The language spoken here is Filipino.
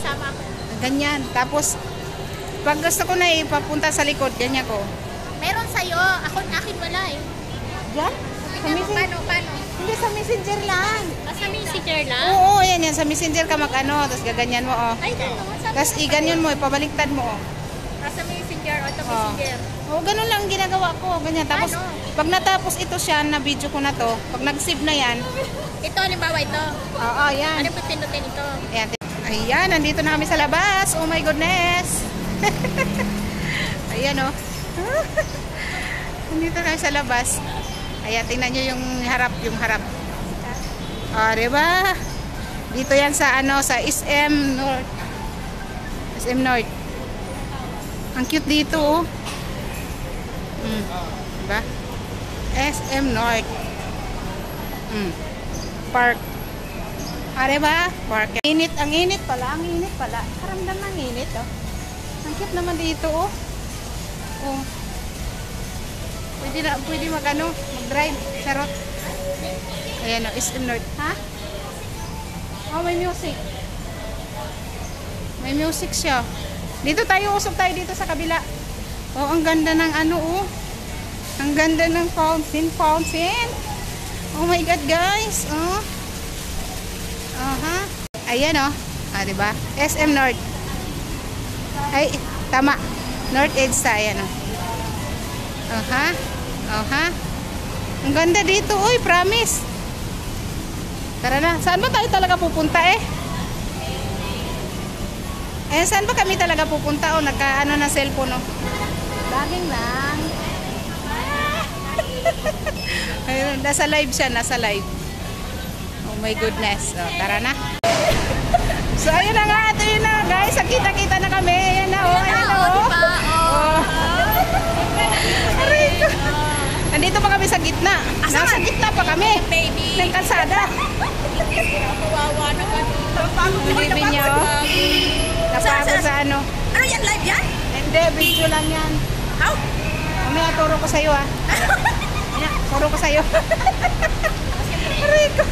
kasama ako. Ganyan. Tapos, pag gusto ko na ipapunta sa likod, ganyan ko. Meron sa'yo. Akin wala eh. Diyan? Sa messenger? Paano? Hindi, sa messenger lang. Sa messenger lang? Oo, yan. Sa messenger ka mag-ano. Tapos gaganyan mo, oh. Ay, gano'n. Tapos iganyan mo, ipabaliktad mo, oh. Sa messenger o sa messenger. Oo, ganun lang ginagawa ko. Ganyan. Tapos, pag natapos ito siya, na video ko na to, pag nag-save na yan. Ito, halimbawa ito. Oo, yan. Ano pipindutin ito? Ayan. Ayan, nandito na kami sa labas. Oh my goodness. Ayan, oh. Nandito na kami sa labas. Ayan, tingnan nyo yung harap, diba? Dito yan sa, sa SM North. SM North. Ang cute dito, oh. Diba? SM North. Park. Diba? Park. Ang init pala. Karamdam ng init, oh. Ang cute naman dito, oh. Oh. Pwede mag-drive. Charot. Ayan, oh, SM North. Ha? Oh, may music. May music siya. Dito tayo, usok tayo dito sa kabila. Oh, ang ganda ng oh. Ang ganda ng fountain. Oh my God, guys. Oh. Ayan, oh. Diba? SM North. Ay, tama. North EDSA, ayan, oh. Ang ganda dito, uy, promise. Tara na. Saan ba tayo talaga pupunta, eh? Saan ba kami talaga pupunta? O, nagka-ano na cellphone, oh. Laging lang. Ayun, nasa live siya, nasa live. Oh my goodness. Oh, tara na. So, ayun na nga, guys. Kita-kita na kami. Ayan na, oh. Ayan na, oh. Nandito pa kami sa gitna. Nasa gitna pa kami. Baby. Ng kalsada. Kawawa naman. Hindi niya, oh. Napagod sa ano. Ano yan? Live yan? Hindi, video lang yan. How? Mamaya, turo ko sa'yo, ah. Turo ko sa'yo. Aray ko.